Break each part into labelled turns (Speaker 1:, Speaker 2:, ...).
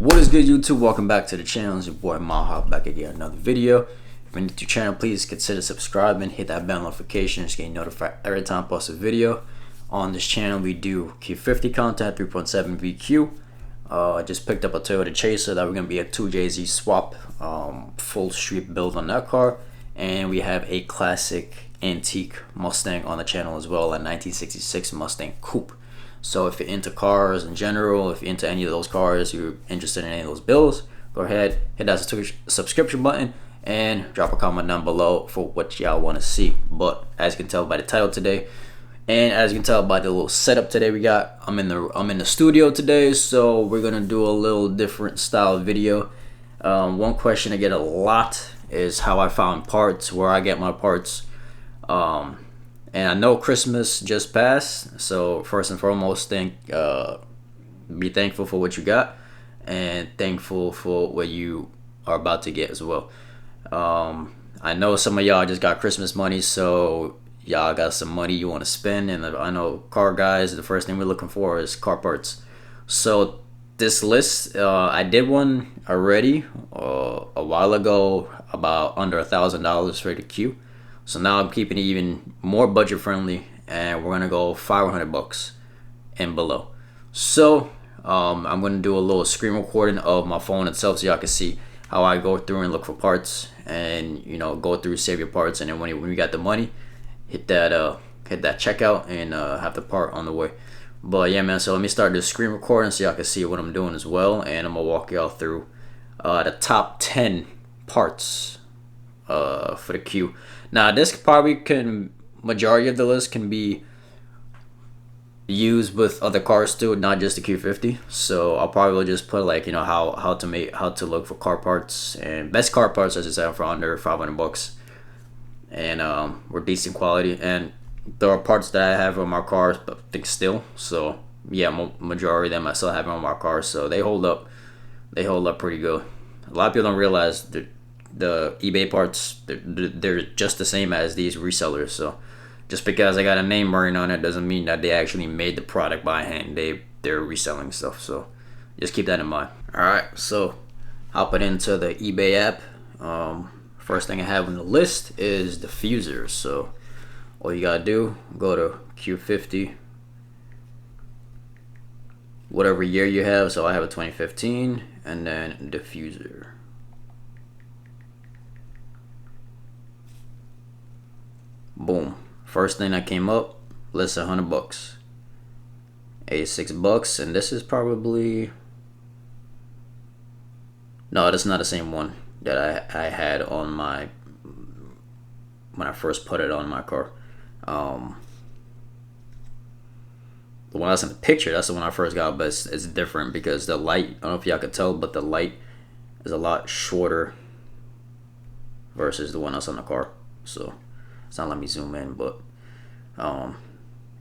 Speaker 1: What is good, YouTube? Welcome back to the channel. It's your boy Mahop back again, another video. If you're new to the channel, please consider subscribing, hit that bell notification, just getting notified every time I post a video. On this channel, we do Q50 content, 3.7 VQ. I just picked up a Toyota Chaser that we're gonna be a 2JZ swap, full street build on that car, and we have a classic antique Mustang on the channel as well, a 1966 Mustang Coupe. So if you're into cars in general, if you're into any of those cars, you're interested in any of those builds, go ahead, hit that subscription button and drop a comment down below for what y'all want to see. But as you can tell by the title today, and as you can tell by the little setup today we got, I'm in the studio today, so we're gonna do a little different style video. One question I get a lot is how I found parts, where I get my parts. And I know Christmas just passed, so first and foremost, be thankful for what you got, and thankful for what you are about to get as well. I know some of y'all just got Christmas money, so y'all got some money you want to spend, and I know car guys, the first thing we're looking for is car parts. So this list, I did one already a while ago, about under $1,000 for the Q. So now I'm keeping it even more budget friendly, and we're gonna go 500 bucks and below. So I'm gonna do a little screen recording of my phone itself, so y'all can see how I go through and look for parts, and go through, save your parts, and then when you got the money, hit that checkout and have the part on the way. But yeah, man, so let me start the screen recording so y'all can see what I'm doing as well, and I'm gonna walk y'all through the top 10 parts for the Q. Now this majority of the list can be used with other cars too, not just the Q50. So I'll probably just put like how to look for car parts, and best car parts, as I said, for under 500 bucks, and we're decent quality. And there are parts that I have on my cars, but I think still. So yeah, majority of them I still have on my cars, so they hold up. They hold up pretty good. A lot of people don't realize that the eBay parts, they're just the same as these resellers. So just because I got a name written on it doesn't mean that they actually made the product by hand. They're reselling stuff, so just keep that in mind. Alright, so hopping into the eBay app. First thing I have on the list is Diffuser. So all you gotta do, go to Q50, whatever year you have. So I have a 2015, and then Diffuser. Boom. First thing that came up, list 100 bucks. 86 bucks, and this is probably, no, that's not the same one that I had on my, when I first put it on my car. The one that's in the picture, that's the one I first got, but it's different because the light, I don't know if y'all could tell, but the light is a lot shorter versus the one that's on the car. So it's not letting me zoom in, but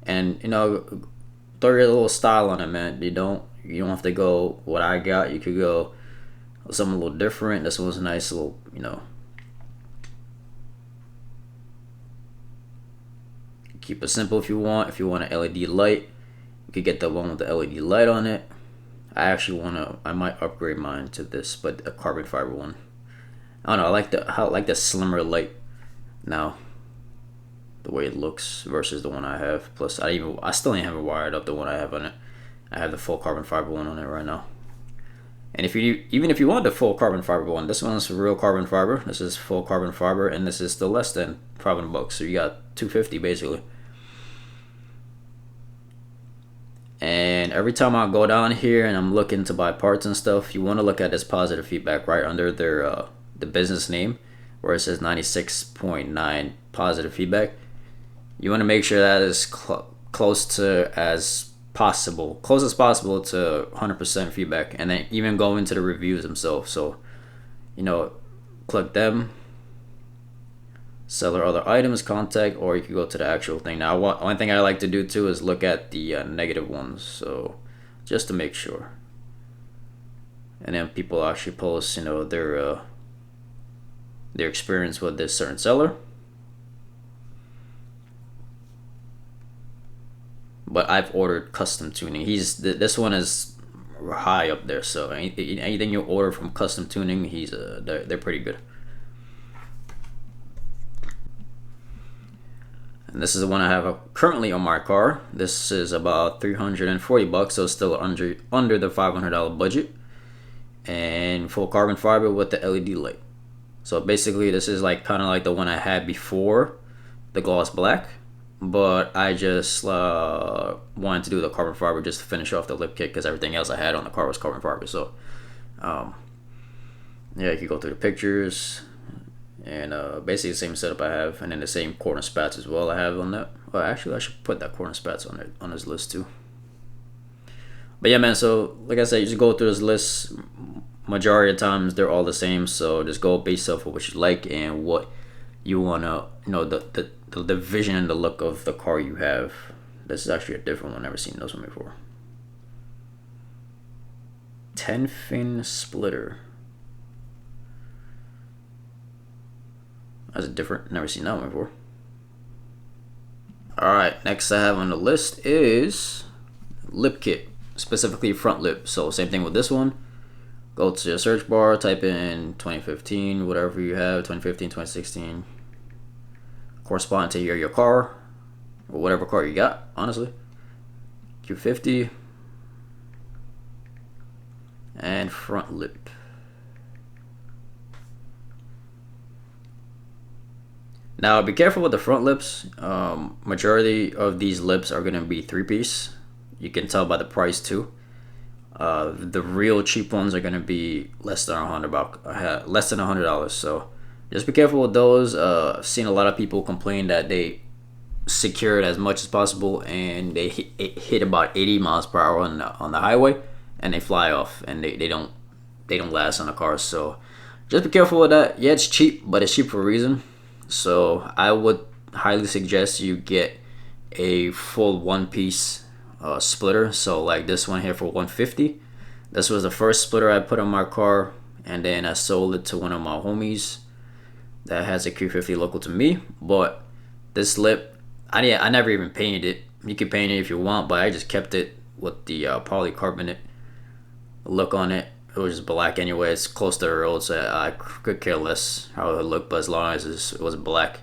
Speaker 1: and throw your little style on it, man. You don't have to go what I got. You could go something a little different. This one's a nice little, keep it simple if you want. If you want an LED light, you could get the one with the LED light on it. I might upgrade mine to this, but a carbon fiber one. I don't know, I like the slimmer light now, the way it looks versus the one I have. Plus I still ain't haven't wired up the one I have on it. I have the full carbon fiber one on it right now. And even if you want the full carbon fiber one, this one's real carbon fiber. This is full carbon fiber, and this is still less than 500 bucks. So you got 250 basically. And every time I go down here and I'm looking to buy parts and stuff, you want to look at this positive feedback right under their the business name, where it says 96.9 positive feedback. You want to make sure that is close as possible to 100% feedback, and then even go into the reviews themselves. So click them, seller other items, contact, or you can go to the actual thing. Now one thing I like to do too is look at the negative ones, so just to make sure. And then people actually post their experience with this certain seller. But I've ordered custom tuning. This one is high up there. So anything you order from Custom Tuning, they're pretty good. And this is the one I have currently on my car. This is about $340, so it's still under the $500 budget, and full carbon fiber with the LED light. So basically, this is like kind of like the one I had before, the gloss black, but I just wanted to do the carbon fiber just to finish off the lip kit because everything else I had on the car was carbon fiber. So yeah, you can go through the pictures. And basically the same setup I have, and then the same corner spats as well I have on that. Well, actually I should put that corner spats on this list too. But yeah, man, so like I said, you just go through this list. Majority of times they're all the same, so just go based off of what you like and what you wanna, the vision and the look of the car you have. This is actually a different one. I've never seen this one before. 10-fin splitter. That's different. Never seen that one before. Alright, next I have on the list is lip kit, specifically front lip. So same thing with this one. Go to your search bar, type in 2015, whatever you have, 2015, 2016. Correspond to your car, or whatever car you got, honestly. Q50. And front lip. Now be careful with the front lips. Majority of these lips are gonna be 3-piece. You can tell by the price too. The real cheap ones are gonna be less than $100. So just be careful with those. I've seen a lot of people complain that they secure it as much as possible and they hit about 80 miles per hour on the highway and they fly off and they don't last on the car. So just be careful with that. Yeah, it's cheap, but it's cheap for a reason. So I would highly suggest you get a full 1-piece splitter. So like this one here for $150. This was the first splitter I put on my car, and then I sold it to one of my homies that has a Q50 local to me. But this lip, I never even painted it. You can paint it if you want, but I just kept it with the polycarbonate look on it. It was just black anyway. It's close to the road, so I could care less how it looked, but as long as it was black.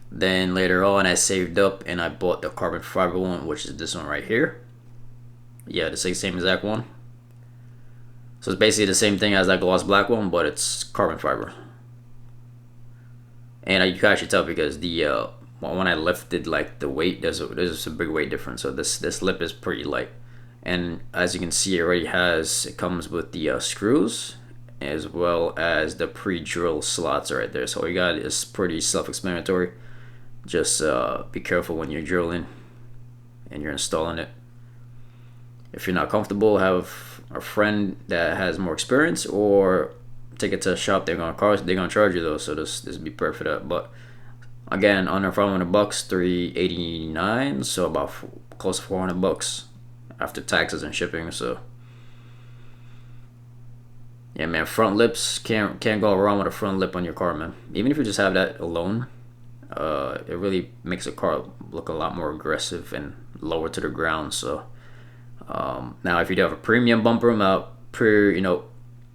Speaker 1: Then later on, I saved up and I bought the carbon fiber one, which is this one right here. Yeah, the same exact one. So it's basically the same thing as that gloss black one, but it's carbon fiber. And you can actually tell because the when I lifted like the weight, there's a big weight difference. So this lip is pretty light. And as you can see, it comes with the screws as well as the pre-drill slots right there. So all you got is pretty self-explanatory. Just be careful when you're drilling and you're installing it. If you're not comfortable, have a friend that has more experience, or take it to a shop. They're gonna charge you though, so this be perfect for that. But again, under $500, $389, so about close to $400 after taxes and shipping. So yeah, man, front lips can't go wrong with a front lip on your car, man. Even if you just have that alone, it really makes a car look a lot more aggressive and lower to the ground. So now if you do have a premium bumper,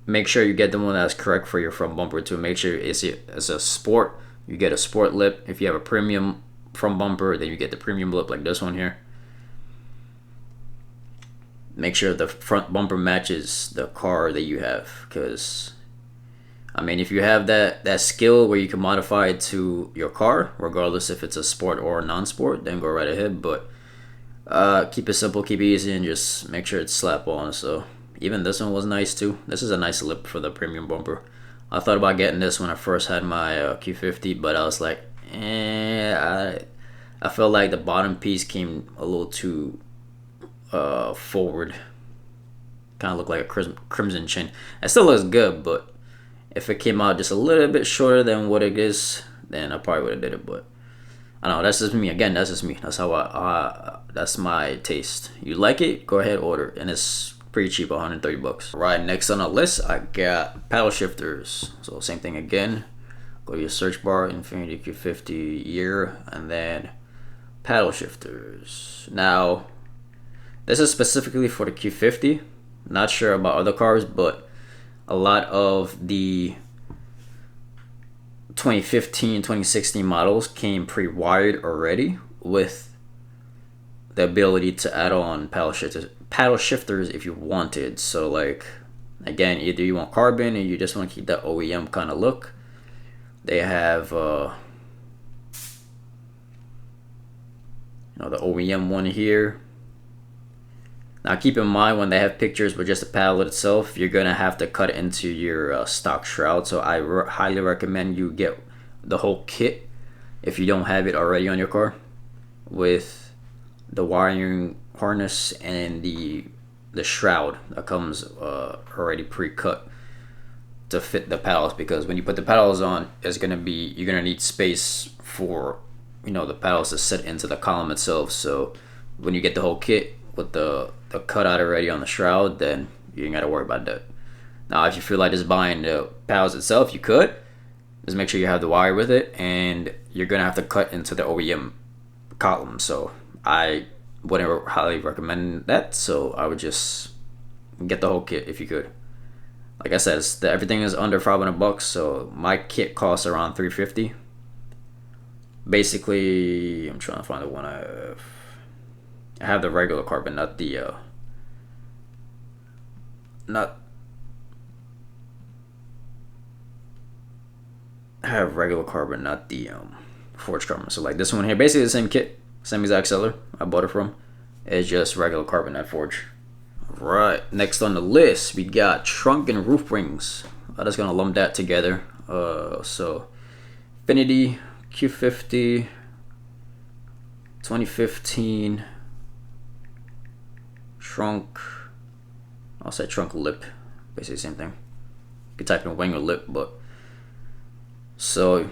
Speaker 1: make sure you get the one that's correct for your front bumper too. Make sure it's a sport, you get a sport lip. If you have a premium front bumper, then you get the premium lip like this one here. Make sure the front bumper matches the car that you have, because I mean, if you have that skill where you can modify it to your car, regardless if it's a sport or a non-sport, then go right ahead. But keep it simple, keep it easy, and just make sure it's slap on. So even this one was nice too. This is a nice lip for the premium bumper. I thought about getting this when I first had my Q50, but I was like, I felt like the bottom piece came a little too forward. Kind of looked like a crimson chin. It still looks good, but if it came out just a little bit shorter than what it is, then I probably would have did it. But I don't know, that's just me. Again, that's just me. That's how that's my taste. You like it, go ahead, order, and it's pretty cheap, $130. Right, next on the list, I got paddle shifters. So same thing again. Go to your search bar, Infiniti Q50 year, and then paddle shifters. Now, this is specifically for the Q50. Not sure about other cars, but a lot of the 2015, 2016 models came pre-wired already with the ability to add on paddle shifters if you wanted. So like, again, either you want carbon or you just want to keep that OEM kind of look. They have the OEM one here. Now keep in mind, when they have pictures with just the paddle itself, you're gonna have to cut into your stock shroud. So I highly recommend you get the whole kit if you don't have it already on your car, with the wiring harness and the shroud that comes already pre-cut to fit the paddles. Because when you put the paddles on, you're gonna need space for the paddles to sit into the column itself. So when you get the whole kit with the cutout already on the shroud, then you ain't gotta worry about that. Now if you feel like just buying the paddles itself, you could just make sure you have the wire with it, and you're gonna have to cut into the OEM column. So I wouldn't highly recommend that. So I would just get the whole kit if you could. Like I said, everything is under $500, so my kit costs around $350. Basically, I'm trying to find the one I have. I have the regular carbon, not the I have regular carbon, not the forged carbon. So like this one here, basically the same kit, same exact seller I bought it from. It's just regular carbon, not forged. Right, next on the list we got trunk and roof rings. I'm just gonna lump that together. So Infiniti Q50 2015 trunk. I'll say trunk lip, basically the same thing. You could type in wing or lip, but so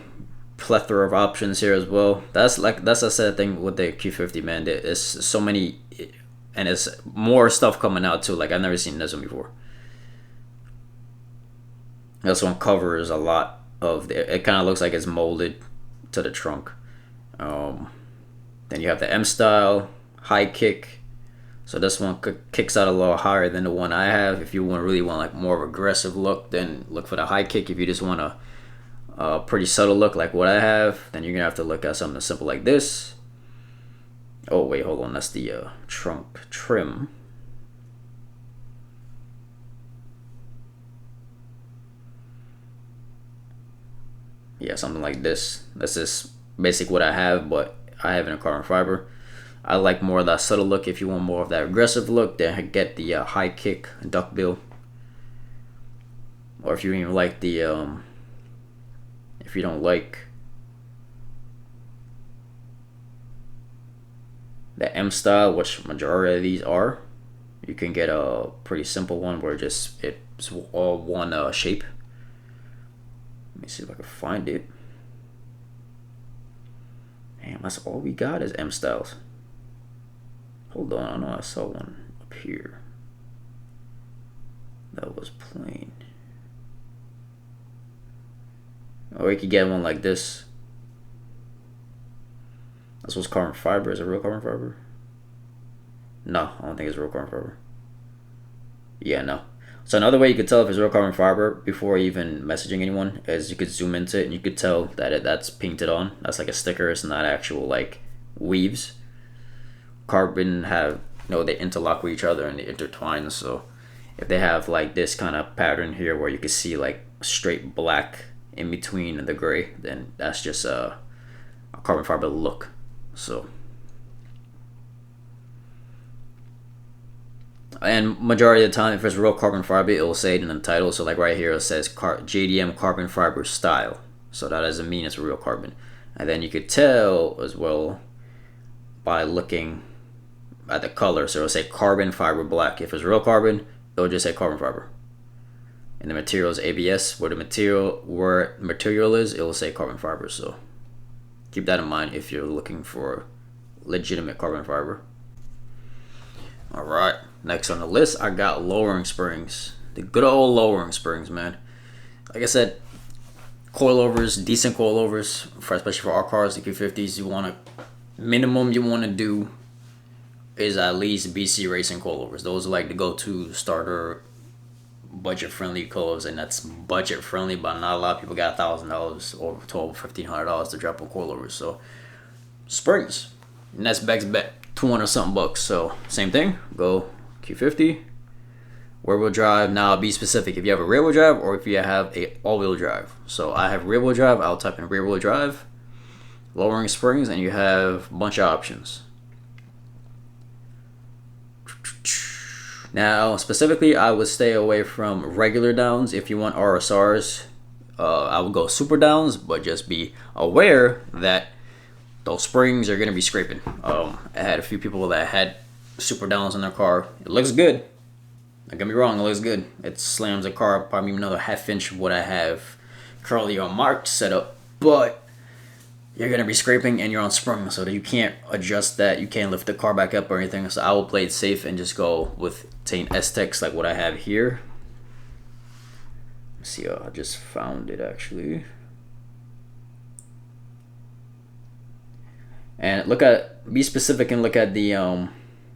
Speaker 1: plethora of options here as well. That's a sad thing with the Q50, man. There's so many, and it's more stuff coming out too. Like I've never seen this one before. This one covers a lot of it. Kind of looks like it's molded to the trunk. Then you have the M style high kick. So this one kicks out a little higher than the one I have. If you really want like more of aggressive look, then look for the high kick. If you just want a pretty subtle look like what I have, then you're gonna have to look at something simple like this. Oh wait, hold on, that's the trunk trim. Yeah, something like this. That's just basic what I have, but I have it in carbon fiber. I like more of that subtle look. If you want more of that aggressive look, then get the high kick duckbill. Or if you even like the if you don't like the M style, which majority of these are, you can get a pretty simple one where it's all one shape. Let me see if I can find it. Damn, that's all we got is M styles. Hold on, I know I saw one up here that was plain. Or you could get one like this. This was carbon fiber. Is it real carbon fiber? No, I don't think it's real carbon fiber. Yeah, no. So another way you could tell if it's real carbon fiber before even messaging anyone is you could zoom into it and you could tell that that's painted on. That's like a sticker. It's not actual like weaves. Carbon have they interlock with each other and they intertwine. So if they have like this kind of pattern here where you can see like straight black in between the gray, then that's just a carbon fiber look. So, and majority of the time, if it's real carbon fiber, it will say it in the title. So like right here, it says JDM carbon fiber style. So that doesn't mean it's real carbon. And then you could tell as well by looking at the color. So it'll say carbon fiber black. If it's real carbon, it'll just say carbon fiber. And the material is ABS. Where material is, it will say carbon fiber. So keep that in mind if you're looking for legitimate carbon fiber. All right, next on the list, I got lowering springs. The good old lowering springs, man. Like I said, coilovers, decent coilovers, especially for our cars, the Q50s. You want to do is at least BC Racing coilovers. Those are like the go-to starter budget-friendly coilovers, and that's budget-friendly, but not a lot of people got $1,000 or $1,500 to drop on coilovers. So springs, next best bet, 200 something bucks. So same thing, go Q50, rear-wheel drive. Now be specific if you have a rear-wheel drive or if you have a all-wheel drive. So I have rear-wheel drive. I'll type in rear-wheel drive, lowering springs, and you have a bunch of options. Now, specifically, I would stay away from regular downs. If you want RSRs, I would go super downs, but just be aware that those springs are going to be scraping. I had a few people that had super downs in their car. It looks good. Don't get me wrong, it looks good. It slams the car probably another half inch of what I have currently on marked setup, but you're going to be scraping and you're on sprung, so that you can't adjust that. You can't lift the car back up or anything. So I will play it safe and just go with Tane S-Tex like what I have here. Let's see, I just found it actually. And be specific and look at the,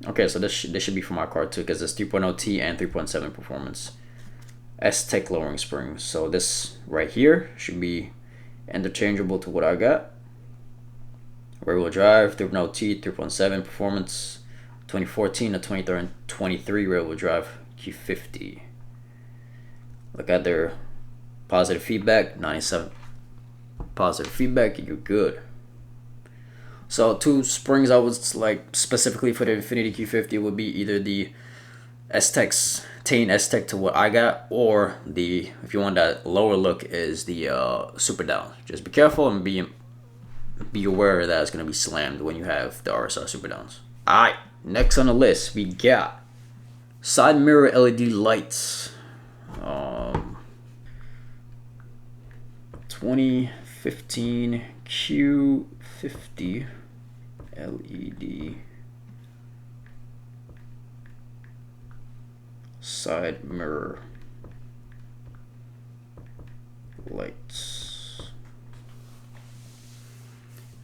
Speaker 1: okay, so this should be for my car too, because it's 3.0 T and 3.7 performance. S-Tech lowering springs. So this right here should be interchangeable to what I got. Rear-wheel drive, 3.0 T, 3.7 performance, 2014 to 2023 rear-wheel drive, Q50. Look at their positive feedback, 97 positive feedback, you're good. So two springs I would like specifically for the Infiniti Q50 would be either the S-Tex, Tane S-Tech to what I got, or the, if you want that lower look, is the super down. Just be careful and be aware that it's going to be slammed when you have the RSR super downs. Alright, next on the list we got side mirror LED lights. 2015 Q50 LED side mirror lights.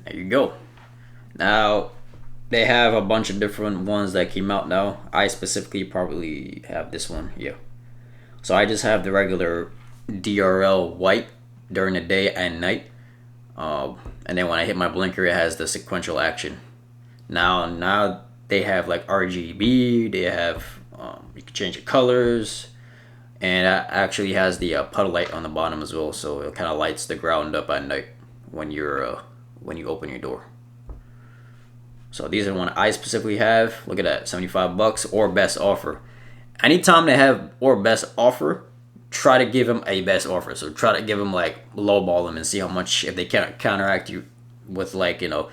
Speaker 1: There you go. Now they have a bunch of different ones that came out now. I specifically probably have this one, yeah. So I just have the regular DRL white during the day and night, and then when I hit my blinker, it has the sequential action. Now they have like RGB. They have you can change the colors, and it actually has the puddle light on the bottom as well. So it kind of lights the ground up at night when you open your door. So these are the one I specifically have. Look at that, 75 bucks or best offer. Anytime they have or best offer, try to give them a best offer. So try to give them like lowball them and see how much, if they can't counteract you with like, you know,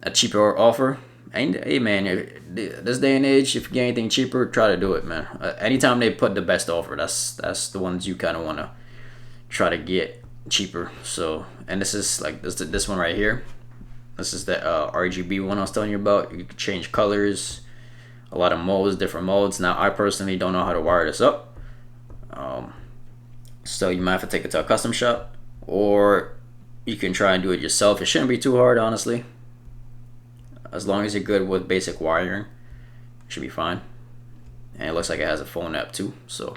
Speaker 1: a cheaper offer. And hey man, this day and age, if you get anything cheaper, try to do it, man. Anytime they put the best offer, that's the ones you kind of want to try to get cheaper. So, and this is like this one right here. This is the RGB one I was telling you about. You can change colors, a lot of modes, different modes. Now I personally don't know how to wire this up, so you might have to take it to a custom shop, or you can try and do it yourself. It shouldn't be too hard, honestly. As long as you're good with basic wiring, it should be fine. And it looks like it has a phone app too. So,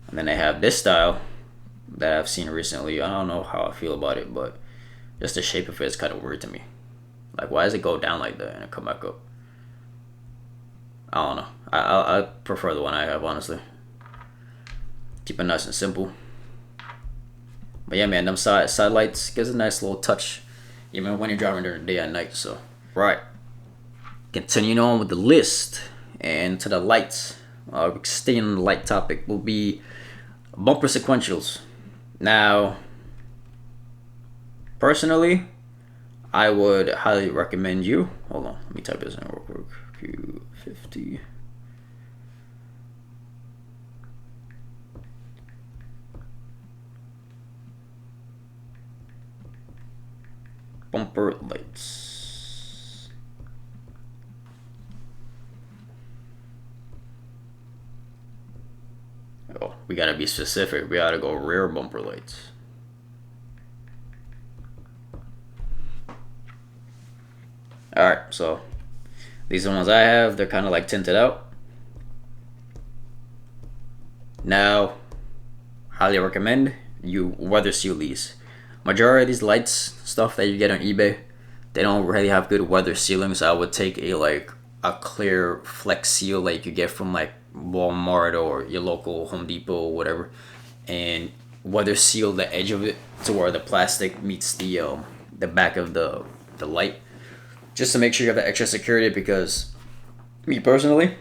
Speaker 1: and then they have this style that I've seen recently. I don't know how I feel about it, but just the shape of it is kind of weird to me. Like, why does it go down like that and it come back up? I don't know. I prefer the one I have, honestly. Keep it nice and simple. But yeah, man, them side lights gives a nice little touch, even when you're driving during the day and night. So, right. Continuing on with the list and to the lights. Staying on the light topic will be bumper sequentials. Now, personally, I would highly recommend you. Hold on, let me type this in real quick. Q50. Bumper lights. Oh, we gotta be specific. We gotta go rear bumper lights. Alright, so These are the ones I have. They're kind of like tinted out. Now, highly recommend you weather seal these. Majority of these lights stuff that you get on eBay, they don't really have good weather sealing. So I would take a clear Flex Seal like you get from like Walmart or your local Home Depot or whatever, and weather seal the edge of it to where the plastic meets the back of the light, just to make sure you have the extra security. Because me personally,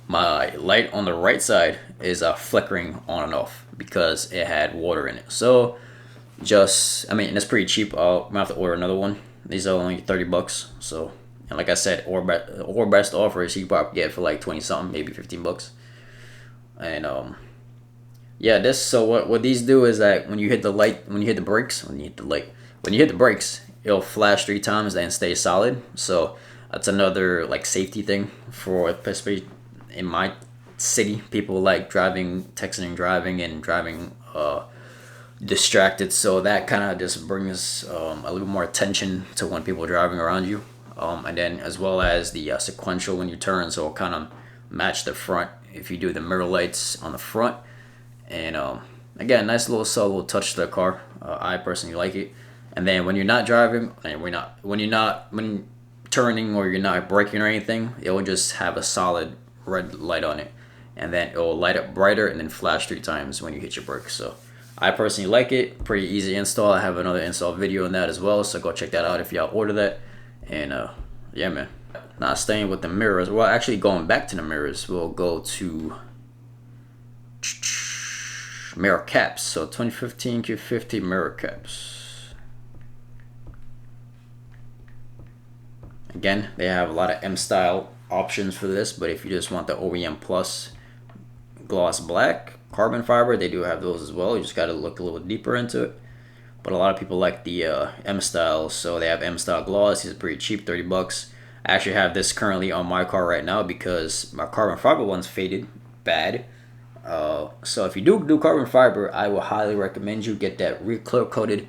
Speaker 1: my light on the right side is flickering on and off because it had water in it. So just, I mean, it's pretty cheap. I'm gonna have to order another one. These are only 30 bucks. So, and like I said, or best offers you probably get for like 20 something, maybe 15 bucks. And yeah, this, so what these do is that when you hit the light, when you hit the brakes, when you hit the brakes, it'll flash 3 times and stay solid. So that's another like safety thing for, especially in my city, people like driving, texting and driving distracted. So that kind of just brings a little more attention to when people are driving around you. And then as well as the sequential when you turn, so it'll kind of match the front if you do the mirror lights on the front. And again, nice little subtle touch to the car. I personally like it. And then when you're not driving, and when turning or you're not braking or anything, it will just have a solid red light on it, and then it will light up brighter and then flash 3 times when you hit your brakes. So I personally like it. Pretty easy install. I have another install video on that as well, so go check that out if y'all order that. And yeah, man. Now staying with the mirrors, well, actually going back to the mirrors, we'll go to mirror caps. So 2015 Q50 mirror caps. Again, they have a lot of M style options for this, but if you just want the OEM plus gloss black carbon fiber, they do have those as well. You just got to look a little deeper into it. But a lot of people like the M style, so they have M style gloss. These are pretty cheap, 30 bucks. I actually have this currently on my car right now because my carbon fiber one's faded bad. So if you do carbon fiber, I will highly recommend you get that clear coated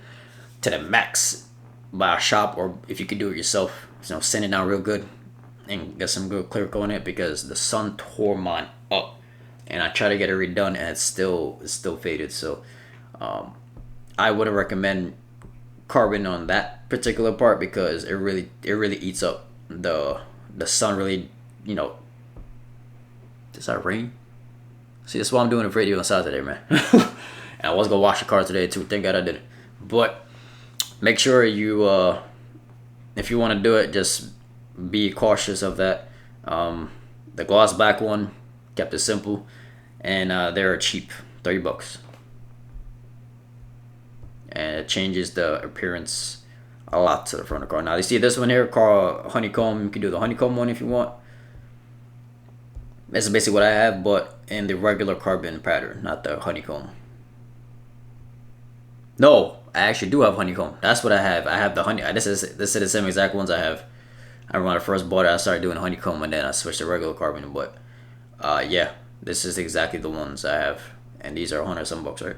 Speaker 1: to the max by a shop, or if you can do it yourself, sand it down real good and get some good clear coat on it, because the sun tore mine up and I tried to get it redone and it's still faded. So I wouldn't recommend carbon on that particular part because it really eats up the sun. Really, does that rain? See, that's why I'm doing a video inside today, man. And I was gonna wash the car today too. Thank God I did it. But make sure you if you want to do it, just be cautious of that. The gloss black one, kept it simple, and they're cheap, 30 bucks. And it changes the appearance a lot to the front of the car. Now you see this one here called honeycomb. You can do the honeycomb one if you want. This is basically what I have, but in the regular carbon pattern, not the honeycomb. No, I actually do have honeycomb. That's what I have. I have the honey. This is the same exact ones I have. I remember when I first bought it, I started doing honeycomb, and then I switched to regular carbon. But yeah, this is exactly the ones I have, and these are 100 some bucks, right?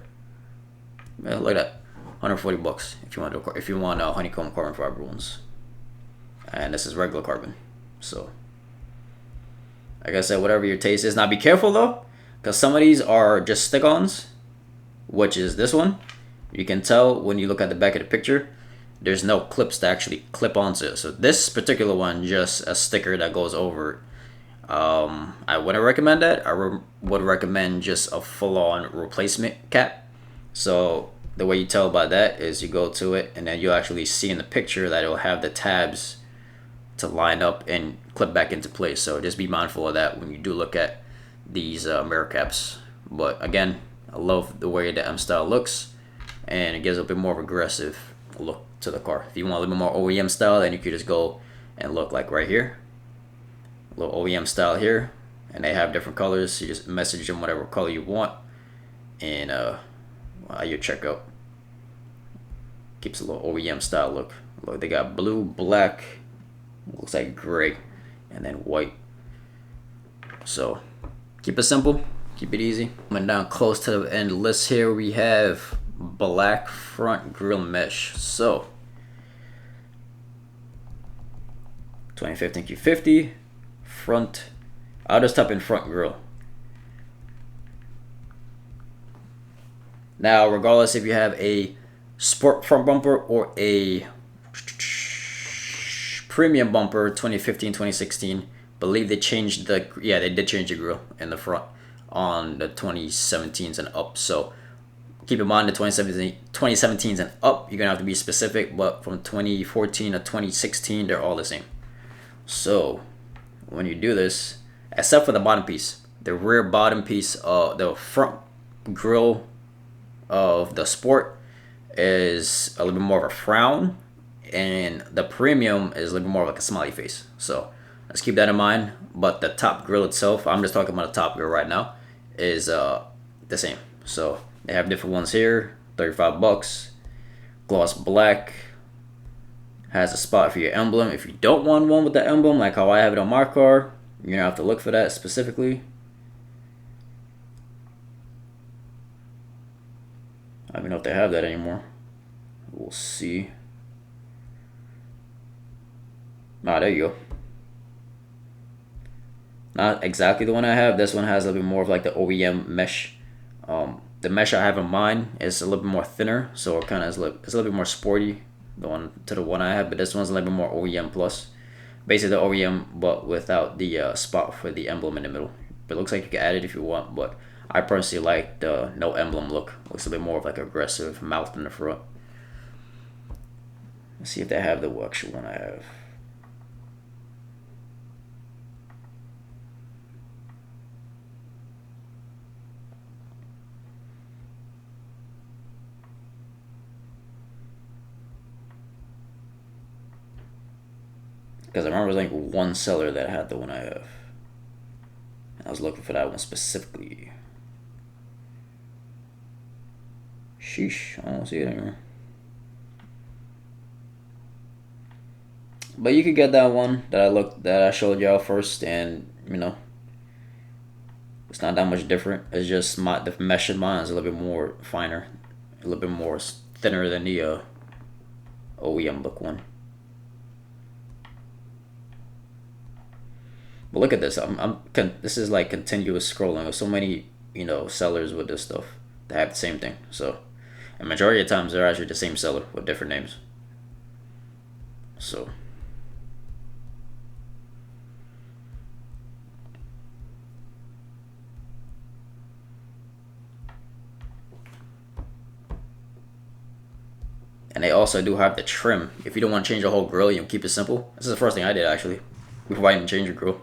Speaker 1: Yeah, look at that, 140 bucks if you want honeycomb carbon fiber ones, and this is regular carbon. So like I said, whatever your taste is. Now be careful though, because some of these are just stick-ons, which is this one. You can tell when you look at the back of the picture, there's no clips to actually clip onto it. So this particular one, just a sticker that goes over it. I wouldn't recommend that. I would recommend just a full-on replacement cap. So the way you tell by that is you go to it, and then you'll actually see in the picture that it'll have the tabs to line up and clip back into place. So just be mindful of that when you do look at these mirror caps. But again, I love the way the M style looks, and it gives a bit more of aggressive look to the car. If you want a little bit more OEM style, then you could just go and look like right here, a little OEM style here, and they have different colors. You just message them whatever color you want, and your checkout keeps a little OEM style look. Look, they got blue, black, looks like gray, and then white. So keep it simple, keep it easy. Coming down close to the end list here, we have black front grille mesh. So 2015 Q50 front. I'll just type in front grille. Now, regardless if you have a sport front bumper or a premium bumper, 2015, 2016, believe they changed the, yeah, they did change the grille in the front on the 2017s and up. So keep in mind the 2017s and up, you're gonna have to be specific, but from 2014 to 2016, they're all the same. So when you do this, except for the bottom piece, the rear bottom piece of the front grille of the sport is a little bit more of a frown, and the premium is a little bit more like a smiley face. So let's keep that in mind. But the top grille itself, I'm just talking about the top grille right now, is the same. So they have different ones here. $35, gloss black, has a spot for your emblem. If you don't want one with the emblem, like how I have it on my car, you're gonna have to look for that specifically. I don't even know if they have that anymore. We'll see. Ah, there you go. Not exactly the one I have. This one has a little bit more of like the OEM mesh. The mesh I have in mine is a little bit more thinner, so it kind of is it's a little bit more sporty. The one I have, but this one's a little bit more OEM plus. Basically the OEM, but without the spot for the emblem in the middle. But it looks like you can add it if you want, but I personally like the no emblem look. Looks a bit more of like aggressive mouth in the front. Let's see if they have the actual one I have. Because I remember there was like one seller that had the one I have. And I was looking for that one specifically. Sheesh, I don't see it anymore. But you could get that one that I showed y'all first, and you know, it's not that much different. It's just the mesh in mine is a little bit more finer, a little bit more thinner than the OEM look one. But look at this. This is like continuous scrolling with so many, you know, sellers with this stuff that have the same thing. So, and majority of times they're actually the same seller with different names. So, and they also do have the trim. If you don't want to change the whole grill, you can keep it simple. This is the first thing I did actually before I even changed the grill.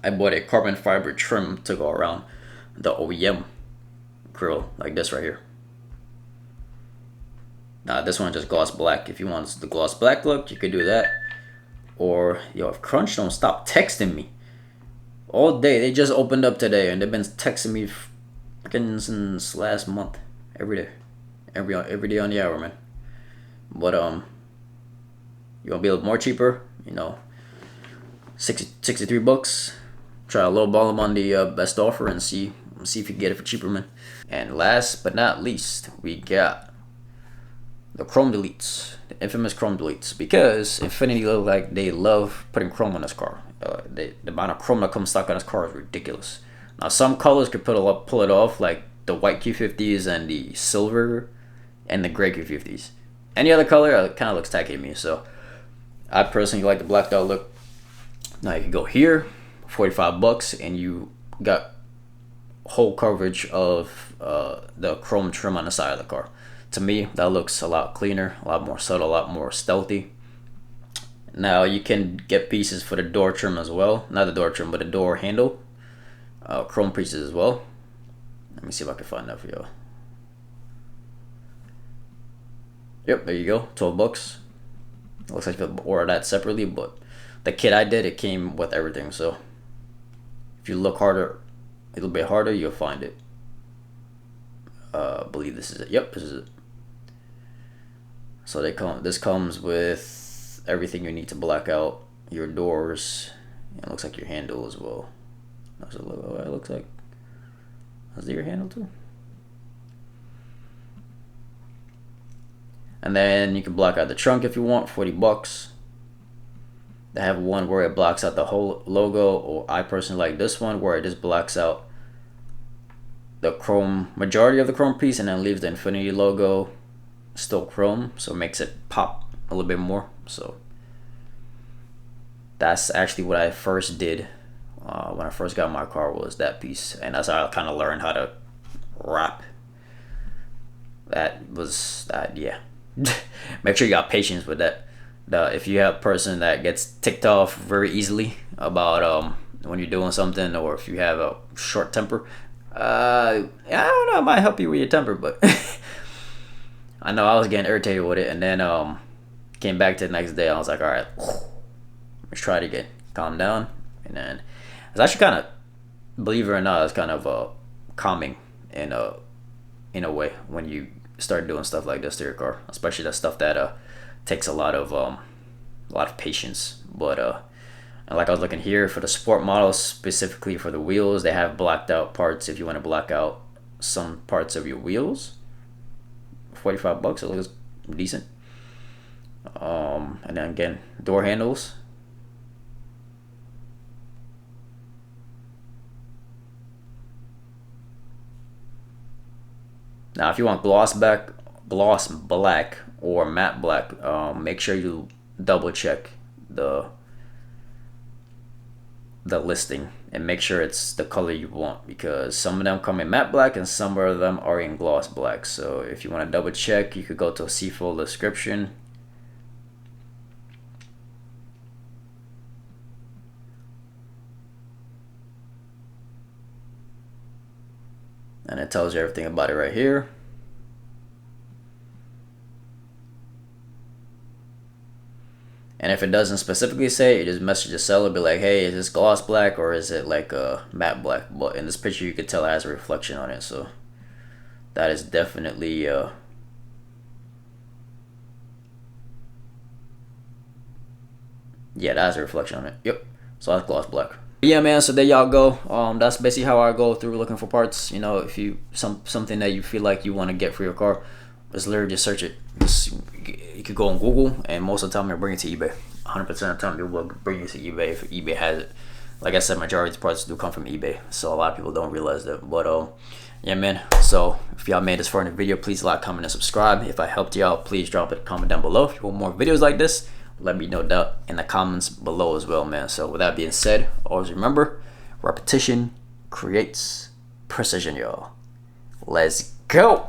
Speaker 1: I bought a carbon fiber trim to go around the OEM grill, like this right here. Now this one just gloss black. If you want the gloss black look, you could do that. Or, yo, if Crunch don't stop texting me all day, they just opened up today and they've been texting me freaking since last month, every day, every day on the hour, man. But you want to be a little more cheaper, you know, $63. Try a little ball them on the best offer and see if you can get it for cheaper, man. And last but not least, we got the chrome deletes, the infamous chrome deletes, because Infiniti look like they love putting chrome on this car. The amount of chrome that comes stock on this car is ridiculous. Now some colors could pull it off, like the white Q50s and the silver and the gray Q50s. Any other color kind of looks tacky to me, so I personally like the blacked out look. Now you can go here, $45, and you got whole coverage of the chrome trim on the side of the car. To me, that looks a lot cleaner, a lot more subtle, a lot more stealthy. Now you can get pieces for the door trim as well. Not the door trim, but the door handle. Chrome pieces as well. Let me see if I can find that for y'all. Yep, there you go, $12. Looks like you have to order that separately, but the kit I did, it came with everything. So if you look harder, a little bit harder, you'll find it. I believe this is it. Yep, this is it. So this comes with everything you need to black out your doors. It looks like your handle as well. That's what it looks like. Is it your handle too? And then you can black out the trunk if you want, $40. They have one where it blocks out the whole logo, or I personally like this one where it just blocks out the chrome, majority of the chrome piece, and then leaves the Infiniti logo still chrome, so it makes it pop a little bit more. So that's actually what I first did when I first got my car, was that piece, and that's how I kind of learned how to wrap. That was that, yeah. Make sure you got patience with that. If you have a person that gets ticked off very easily about when you're doing something, or if you have a short temper, I don't know, it might help you with your temper, but I know I was getting irritated with it, and then came back to the next day. I was like, all right, let's try it again, calm down, and then it's actually kind of, believe it or not, it's kind of calming in a way when you start doing stuff like this to your car, especially that stuff that takes a lot of patience. But and like I was looking here for the sport models, specifically for the wheels, they have blacked out parts if you want to black out some parts of your wheels. $45, it looks decent. And then again, door handles. Now, if you want gloss black or matte black, make sure you double check the listing and make sure it's the color you want, because some of them come in matte black and some of them are in gloss black. So if you want to double check, you could go to see full description. And it tells you everything about it right here. And if it doesn't specifically say, you just message the seller, be like, hey, is this gloss black or is it like a matte black? But in this picture, you could tell it has a reflection on it. So that is definitely yeah, that has a reflection on it. Yep. So that's gloss black. Yeah, man, so there y'all go. That's basically how I go through looking for parts. You know, if you something that you feel like you want to get for your car, just literally just search it. You could go on Google, and most of the time it'll bring it to eBay. 100% of the time it will bring you to eBay if eBay has it. Like I said, majority of the parts do come from eBay, so a lot of people don't realize that. But yeah, man. So if y'all made this far in the video, please like, comment, and subscribe. If I helped you out, please drop a comment down below. If you want more videos like this, let me know that in the comments below as well, man. So with that being said, always remember, repetition creates precision, y'all. Let's go.